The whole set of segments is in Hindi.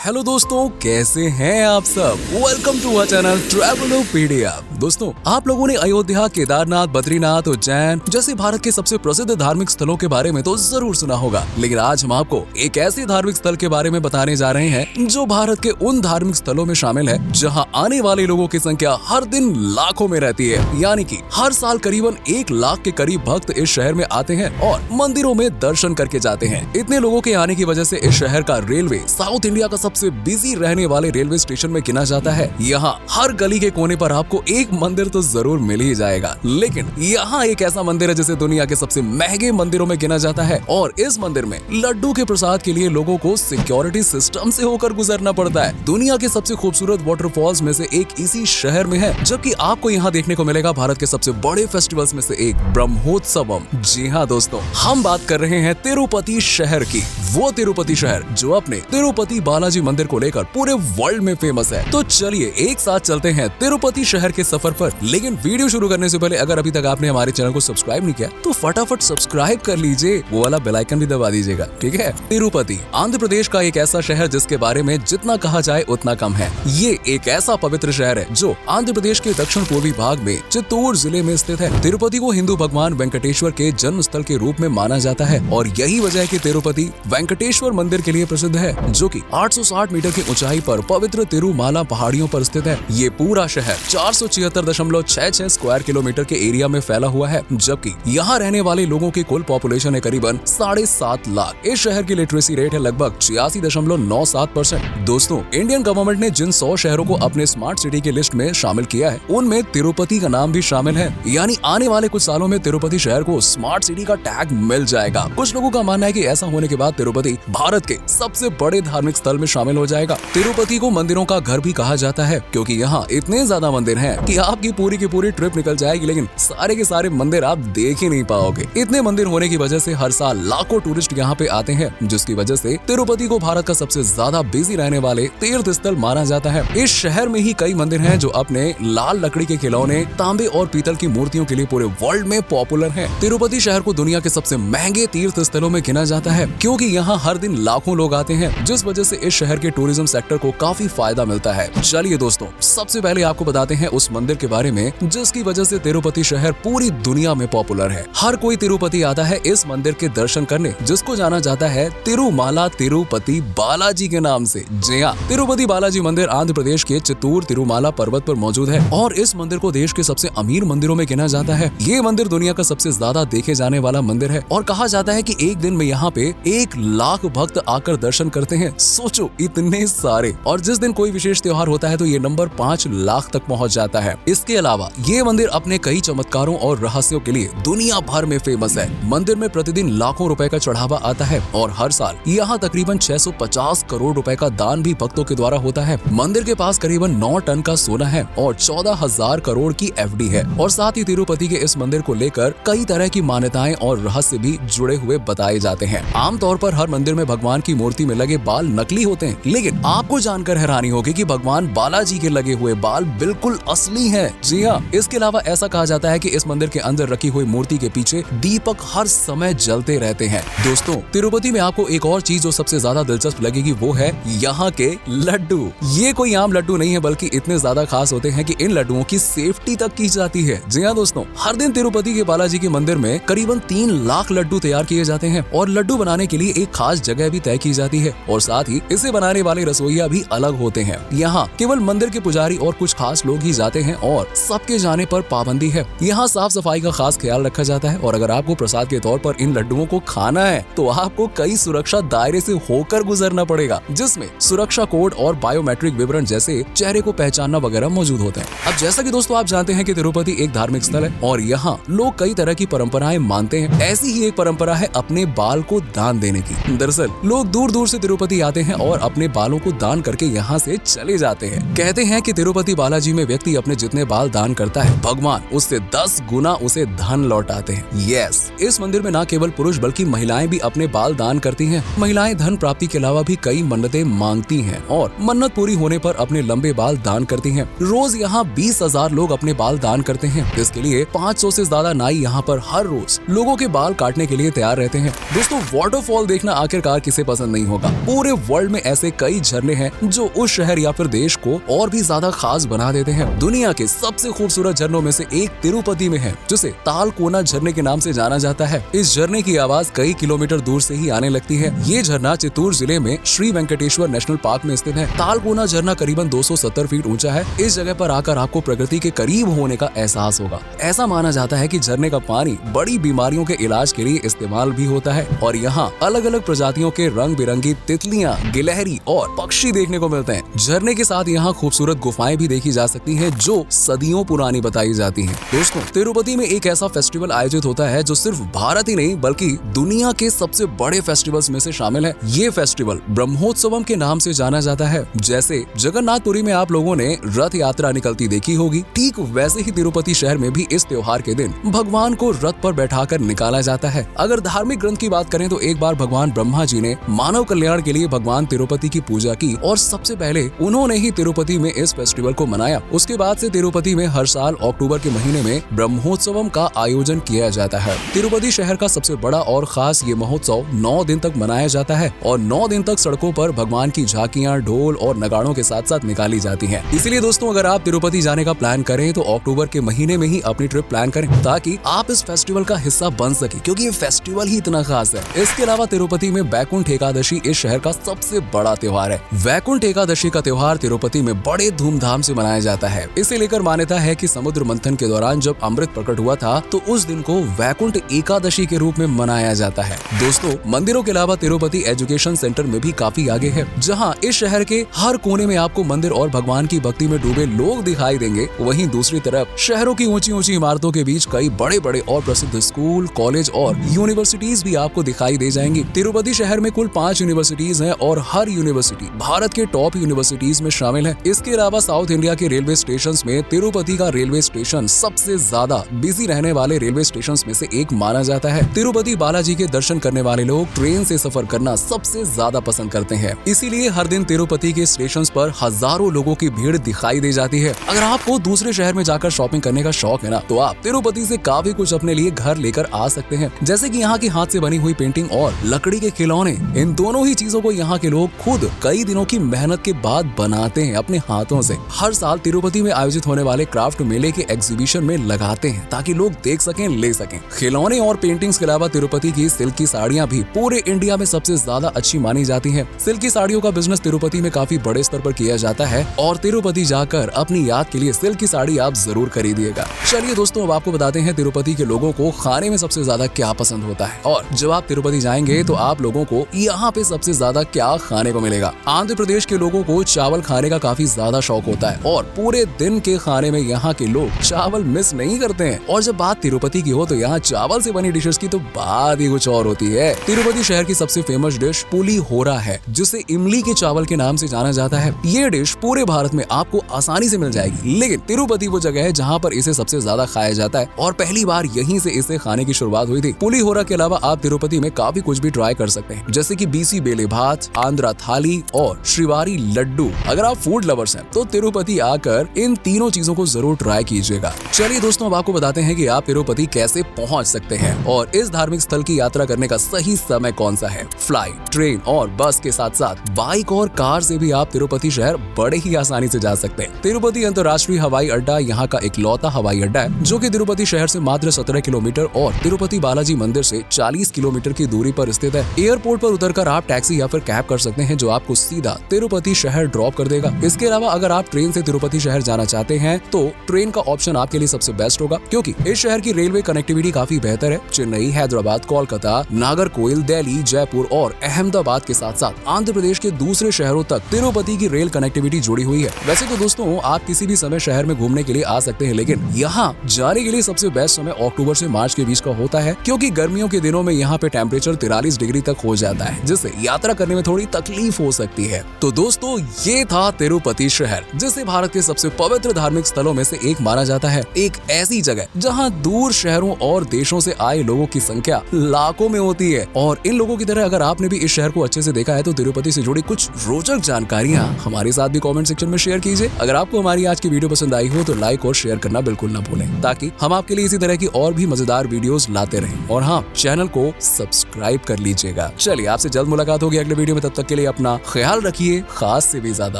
हेलो दोस्तों, कैसे हैं आप सब। Welcome to our channel Travelopedia. दोस्तों, आप लोगों ने अयोध्या, केदारनाथ, बद्रीनाथ, उज्जैन जैसे भारत के सबसे प्रसिद्ध धार्मिक स्थलों के बारे में तो जरूर सुना होगा, लेकिन आज हम आपको एक ऐसे धार्मिक स्थल के बारे में बताने जा रहे हैं जो भारत के उन धार्मिक स्थलों में शामिल है जहां आने वाले लोगों की संख्या हर दिन लाखों में रहती है। यानी कि हर साल करीबन 1 लाख के करीब भक्त इस शहर में आते हैं और मंदिरों में दर्शन करके जाते हैं। इतने लोगों के आने की वजह से इस शहर का रेलवे साउथ इंडिया का सबसे बिजी रहने वाले रेलवे स्टेशन में गिना जाता है। यहाँ हर गली के कोने पर आपको एक मंदिर तो जरूर मिल ही जाएगा, लेकिन यहाँ एक ऐसा मंदिर है जिसे दुनिया के सबसे महंगे मंदिरों में गिना जाता है और इस मंदिर में लड्डू के प्रसाद के लिए लोगों को सिक्योरिटी सिस्टम से होकर गुजरना पड़ता है। दुनिया के सबसे खूबसूरत वाटरफॉल्स में से एक इसी शहर में है, जबकि आपको यहाँ देखने को मिलेगा भारत के सबसे बड़े फेस्टिवल्स में से एक ब्रह्मोत्सवम। जी हाँ दोस्तों, हम बात कर रहे हैं तिरुपति शहर की। वो तिरुपति शहर जो अपने तिरुपति बालाजी मंदिर को लेकर पूरे वर्ल्ड में फेमस है। तो चलिए एक साथ चलते हैं तिरुपति शहर के सफर पर। लेकिन वीडियो शुरू करने से पहले अगर अभी तक आपने हमारे चैनल को सब्सक्राइब नहीं किया तो फटाफट सब्सक्राइब कर लीजिए, वो वाला बेल आइकन भी दबा दीजिएगा, ठीक है। तिरुपति आंध्र प्रदेश का एक ऐसा शहर जिसके बारे में जितना कहा जाए उतना कम है। ये एक ऐसा पवित्र शहर है जो आंध्र प्रदेश के दक्षिण पूर्वी भाग में चित्तूर जिले में स्थित है। तिरुपति को हिंदू भगवान वेंकटेश्वर के जन्म स्थल के रूप में माना जाता है और यही वजह है कि तिरुपति वेंकटेश्वर मंदिर के लिए प्रसिद्ध है, जो कि 860 मीटर की ऊंचाई पर पवित्र तिरुमाला पहाड़ियों पर स्थित है। ये पूरा शहर 476.66 स्क्वायर किलोमीटर के एरिया में फैला हुआ है, जबकि यहाँ रहने वाले लोगों की कुल पॉपुलेशन है करीबन 7.5 लाख। इस शहर की लिटरेसी रेट है लगभग 86.97%। दोस्तों, इंडियन गवर्नमेंट ने जिन 100 शहरों को अपने स्मार्ट सिटी की लिस्ट में शामिल किया है, उनमें तिरुपति का नाम भी शामिल है। यानी आने वाले कुछ सालों में तिरुपति शहर को स्मार्ट सिटी का टैग मिल जाएगा। कुछ लोगों का मानना है कि ऐसा होने के बाद तिरुपति भारत के सबसे बड़े धार्मिक स्थल में शामिल हो जाएगा। तिरुपति को मंदिरों का घर भी कहा जाता है, क्योंकि यहाँ इतने ज्यादा मंदिर हैं कि आपकी पूरी की पूरी ट्रिप निकल जाएगी, लेकिन सारे के सारे मंदिर आप देख ही नहीं पाओगे। इतने मंदिर होने की वजह से हर साल लाखों टूरिस्ट यहाँ पे आते हैं, जिसकी वजह से तिरुपति को भारत का सबसे ज्यादा बिजी रहने वाले तीर्थ स्थल माना जाता है। इस शहर में ही कई मंदिर हैं जो अपने लाल लकड़ी के खिलौने, तांबे और पीतल की मूर्तियों के लिए पूरे वर्ल्ड में पॉपुलर है। तिरुपति शहर को दुनिया के सबसे महंगे तीर्थ स्थलों में गिना जाता है, क्योंकि यहाँ हर दिन लाखों लोग आते हैं, जिस वजह से इस शहर के टूरिज्म सेक्टर को काफी फायदा मिलता है। चलिए दोस्तों, सबसे पहले आपको बताते हैं उस मंदिर के बारे में जिसकी वजह से तिरुपति शहर पूरी दुनिया में पॉपुलर है। हर कोई तिरुपति आता है इस मंदिर के दर्शन करने, जिसको जाना जाता है तिरुमाला तिरुपति बालाजी के नाम से। जी हाँ, तिरुपति बालाजी मंदिर आंध्र प्रदेश के चित्तूर तिरुमाला पर्वत पर मौजूद है और इस मंदिर को देश के सबसे अमीर मंदिरों में गिना जाता है। ये मंदिर दुनिया का सबसे ज्यादा देखे जाने वाला मंदिर है और कहा जाता है कि एक दिन में यहाँ पे 1 लाख भक्त आकर दर्शन करते हैं। सोचो, इतने सारे। और जिस दिन कोई विशेष त्योहार होता है तो ये नंबर 5 लाख तक पहुंच जाता है। इसके अलावा ये मंदिर अपने कई चमत्कारों और रहस्यों के लिए दुनिया भर में फेमस है। मंदिर में प्रतिदिन लाखों रुपए का चढ़ावा आता है और हर साल यहाँ तकरीबन 650 करोड़ रुपए का दान भी भक्तों के द्वारा होता है। मंदिर के पास करीबन 9 टन का सोना है और 14,000 करोड़ की एफडी है। और साथ ही तिरुपति के इस मंदिर को लेकर कई तरह की मान्यताएं और रहस्य भी जुड़े हुए बताए जाते हैं। आमतौर पर हर मंदिर में भगवान की मूर्ति में लगे बाल नकली होते हैं, लेकिन आपको जानकर हैरानी होगी कि भगवान बालाजी के लगे हुए बाल बिल्कुल असली हैं। जी हाँ, इसके अलावा ऐसा कहा जाता है कि इस मंदिर के अंदर रखी हुई मूर्ति के पीछे दीपक हर समय जलते रहते हैं। दोस्तों, तिरुपति में आपको एक और चीज जो सबसे ज्यादा दिलचस्प लगेगी वो है यहाँ के लड्डू। ये कोई आम लड्डू नहीं है, बल्कि इतने ज्यादा खास होते हैं कि इन लड्डुओं की सेफ्टी तक की जाती है। जी हाँ दोस्तों, हर दिन तिरुपति के बालाजी के मंदिर में करीबन 3 लाख लड्डू तैयार किए जाते हैं और लड्डू बनाने के लिए एक खास जगह भी तय की जाती है और साथ ही इसे बनाने वाले रसोइया भी अलग होते हैं। यहाँ केवल मंदिर के पुजारी और कुछ खास लोग ही जाते हैं और सबके जाने पर पाबंदी है। यहाँ साफ सफाई का खास ख्याल रखा जाता है और अगर आपको प्रसाद के तौर पर इन लड्डुओं को खाना है तो आपको कई सुरक्षा दायरे से होकर गुजरना पड़ेगा, जिसमें सुरक्षा कोड और बायोमेट्रिक विवरण जैसे चेहरे को पहचानना वगैरह मौजूद होते हैं। अब जैसा कि दोस्तों आप जानते हैं कि तिरुपति एक धार्मिक स्थल है और यहाँ लोग कई तरह की परंपराएं मानते हैं। ऐसी ही एक परंपरा है अपने बाल को दान देने की। दरअसल लोग दूर दूर से तिरुपति आते हैं और अपने बालों को दान करके यहाँ से चले जाते हैं। कहते हैं कि तिरुपति बालाजी में व्यक्ति अपने जितने बाल दान करता है, भगवान उससे 10 गुना उसे धन लौटाते हैं। यस, इस मंदिर में न केवल पुरुष बल्कि महिलाएं भी अपने बाल दान करती हैं। महिलाएं धन प्राप्ति के अलावा भी कई मन्नतें मांगती हैं और मन्नत पूरी होने पर अपने लंबे बाल दान करती हैं। रोज यहाँ 20,000 लोग अपने बाल दान करते हैं। इसके लिए 500 से ज्यादा नाई यहाँ पर हर रोज लोगों के बाल काटने के लिए तैयार रहते हैं। दोस्तों, वाटरफॉल देखना आखिरकार किसे पसंद नहीं होगा। पूरे वर्ल्ड में ऐसे कई झरने हैं जो उस शहर या फिर देश को और भी ज्यादा खास बना देते हैं। दुनिया के सबसे खूबसूरत झरनों में से एक तिरुपति में है, जिसे तालकोना झरने के नाम से जाना जाता है। इस झरने की आवाज कई किलोमीटर दूर से ही आने लगती है। ये झरना चित्तूर जिले में श्री वेंकटेश्वर नेशनल पार्क में स्थित है। तालकोना झरना करीबन 270 फीट ऊंचा है। इस जगह पर आकर आपको प्रकृति के करीब होने का एहसास होगा। ऐसा माना जाता है कि झरने का पानी बड़ी बीमारियों के इलाज के लिए इस्तेमाल भी होता है और यहाँ अलग अलग प्रजातियों के रंग बिरंगी तितलियां, गिलहरी और पक्षी देखने को मिलते हैं। झरने के साथ यहाँ खूबसूरत गुफाएं भी देखी जा सकती हैं जो सदियों पुरानी बताई जाती हैं। दोस्तों, तिरुपति में एक ऐसा फेस्टिवल आयोजित होता है जो सिर्फ भारत ही नहीं बल्कि दुनिया के सबसे बड़े फेस्टिवल्स में से शामिल है। ये फेस्टिवल ब्रह्मोत्सवम के नाम से जाना जाता है। जैसे जगन्नाथपुरी में आप लोगों ने रथ यात्रा निकलती देखी होगी, ठीक वैसे ही तिरुपति शहर में भी इस त्योहार के दिन भगवान को रथ पर बैठाकर निकाला जाता है। अगर धार्मिक ग्रंथ की बात करें तो एक बार भगवान ब्रह्मा जी ने मानव कल्याण के लिए भगवान तिरुपति की पूजा की और सबसे पहले उन्होंने ही तिरुपति में इस फेस्टिवल को मनाया। उसके बाद से तिरुपति में हर साल अक्टूबर के महीने में ब्रह्मोत्सवम का आयोजन किया जाता है। तिरुपति शहर का सबसे बड़ा और खास ये महोत्सव 9 दिन तक मनाया जाता है और 9 दिन तक सड़कों पर भगवान की झांकियां, ढोल और नगाड़ों के साथ साथ निकाली जाती हैं। इसलिए दोस्तों, अगर आप तिरुपति जाने का प्लान करें तो अक्टूबर के महीने में ही अपनी ट्रिप प्लान करें ताकि आप इस फेस्टिवल का हिस्सा बन सके, क्योंकि ये फेस्टिवल ही इतना खास है। इसके अलावा तिरुपति में वैकुंठ एकादशी इस शहर का सबसे बड़ा त्योहार है। वैकुंठ एकादशी का त्योहार तिरुपति में बड़े धूमधाम से मनाया जाता है। इसे लेकर मान्यता है कि समुद्र मंथन के दौरान जब अमृत प्रकट हुआ था तो उस दिन को वैकुंठ एकादशी के रूप में मनाया जाता है। दोस्तों, मंदिरों के अलावा तिरुपति एजुकेशन सेंटर में भी काफी आगे है, जहां इस शहर के हर कोने में आपको मंदिर और भगवान की भक्ति में डूबे लोग दिखाई देंगे। वहीं दूसरी तरफ शहरों की ऊंची ऊंची इमारतों के बीच कई बड़े बड़े और प्रसिद्ध स्कूल, कॉलेज और यूनिवर्सिटीज भी आपको दिखाई दे जाएंगी। तिरुपति शहर में कुल 5 यूनिवर्सिटीज हैं और हर यूनिवर्सिटी भारत के टॉप यूनिवर्सिटीज में शामिल है। इसके अलावा साउथ इंडिया के रेलवे स्टेशन में तिरुपति का रेलवे स्टेशन सबसे ज्यादा बिजी रहने वाले रेलवे स्टेशन में से एक माना जाता है। तिरुपति बालाजी के दर्शन करने वाले लोग ट्रेन से सफर करना सबसे ज्यादा पसंद करते हैं। इसीलिए हर दिन तिरुपति के स्टेशन पर हजारों लोगों की भीड़ दिखाई दे जाती है। अगर आपको दूसरे शहर में जाकर शॉपिंग करने का शौक है ना, तो आप तिरुपति से काफी कुछ अपने लिए घर लेकर आ सकते हैं, जैसे कि यहाँ की हाथ से बनी हुई पेंटिंग और लकड़ी के खिलौने। इन दोनों ही चीजों को यहाँ के लोग खुद कई दिनों की मेहनत के बाद बनाते हैं अपने हाथों से। हर साल तिरुपति में आयोजित होने वाले क्राफ्ट मेले के एग्जीबिशन में लगाते हैं ताकि लोग देख सकें, ले सकें। खिलौने और पेंटिंग्स के अलावा तिरुपति की सिल्क की साड़ियाँ भी पूरे इंडिया में सबसे ज्यादा अच्छी मानी जाती हैं। सिल्क की साड़ियों का बिजनेस तिरुपति में काफी बड़े स्तर पर किया जाता है और तिरुपति जाकर अपनी याद के लिए सिल्क की साड़ी आप जरूर खरीदिएगा। चलिए दोस्तों, अब आपको बताते हैं तिरुपति के लोगों को खाने में सबसे ज्यादा क्या पसंद होता है। और जब आप तिरुपति जाएंगे तो आप लोगों को यहाँ पे सबसे ज्यादा क्या खाने को मिलेगा। आंध्र प्रदेश के लोगों को चावल खाने का काफी ज्यादा शौक होता है और पूरे दिन के खाने में यहाँ के लोग चावल मिस नहीं करते हैं। और जब बात तिरुपति की हो तो यहाँ चावल से बनी डिशेस की तो बात ही कुछ और होती है। तिरुपति शहर की सबसे फेमस डिश पुलिहोरा है, जिसे इमली के चावल के नाम से जाना जाता है। ये डिश पूरे भारत में आपको आसानी से मिल जाएगी, लेकिन तिरुपति वो जगह है जहाँ पर इसे सबसे ज्यादा खाया जाता है और पहली बार यहीं से इसे खाने की शुरुआत हुई थी। पुलिहोरा के अलावा आप तिरुपति में काफी कुछ भी ट्राई कर सकते हैं, जैसे कि बीसी बेले भात, आंध्रा थाली और श्रीवारी लड्डू। अगर आप फूड लवर्स हैं तो तिरुपति आकर इन तीनों चीजों को जरूर ट्राई कीजिएगा। चलिए दोस्तों, अब आपको बताते हैं कि आप तिरुपति कैसे पहुंच सकते हैं और इस धार्मिक स्थल की यात्रा करने का सही समय कौन सा है। फ्लाइट, ट्रेन और बस के साथ साथ बाइक और कार से भी आप तिरुपति शहर बड़े ही आसानी से जा सकते हैं। तिरुपति अंतर्राष्ट्रीय हवाई अड्डा यहाँ का इकलौता हवाई अड्डा है जो कि तिरुपति शहर से मात्र 17 किलोमीटर और तिरुपति बालाजी मंदिर से 40 किलोमीटर की दूरी पर स्थित है। एयरपोर्ट पर उतरकर आप टैक्सी या फिर कैब कर सकते हैं जो आपको सीधा तिरुपति शहर ड्रॉप कर देगा। इसके अलावा अगर आप ट्रेन से तिरुपति शहर जाना चाहते हैं तो ट्रेन का ऑप्शन आपके लिए सबसे बेस्ट होगा, क्योंकि इस शहर की रेलवे कनेक्टिविटी काफी बेहतर है। चेन्नई, हैदराबाद, कोलकाता, नागरकोइल, दिल्ली, जयपुर और अहमदाबाद के साथ साथ आंध्र प्रदेश के दूसरे शहरों तक तिरुपति की रेल कनेक्टिविटी जुड़ी हुई है। वैसे तो दोस्तों, आप किसी भी समय शहर में घूमने के लिए आ सकते हैं, लेकिन यहाँ जाने के लिए सबसे बेस्ट समय अक्टूबर से मार्च के बीच का होता है, क्योंकि गर्मियों के दिनों में यहाँ पे टेम्परेचर 43 डिग्री तक हो जाता है, जिससे यात्रा करने में थोड़ी तकलीफ हो सकती है। तो दोस्तों, ये था तिरुपति शहर, जिसे भारत के सबसे पवित्र धार्मिक स्थलों में से एक माना जाता है। एक ऐसी जगह जहाँ दूर शहरों और देशों से आए लोगों की संख्या लाखों में होती है। और इन लोगों की तरह अगर आपने भी इस शहर को अच्छे से देखा है तो तिरुपति से जुड़ी कुछ रोचक जानकारियाँ हमारे साथ भी कमेंट सेक्शन में शेयर कीजिए। अगर आपको हमारी आज की वीडियो पसंद आई हो तो लाइक और शेयर करना बिल्कुल ना भूलें, ताकि हम आपके लिए इसी तरह की और भी मजेदार वीडियोस लाते रहें। और हाँ, चैनल को सब्सक्राइब सब्सक्राइब कर लीजिएगा। चलिए आपसे जल्द मुलाकात होगी अगले वीडियो में, तब तक के लिए अपना ख्याल रखिए, खास से भी ज्यादा,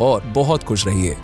और बहुत खुश रहिए।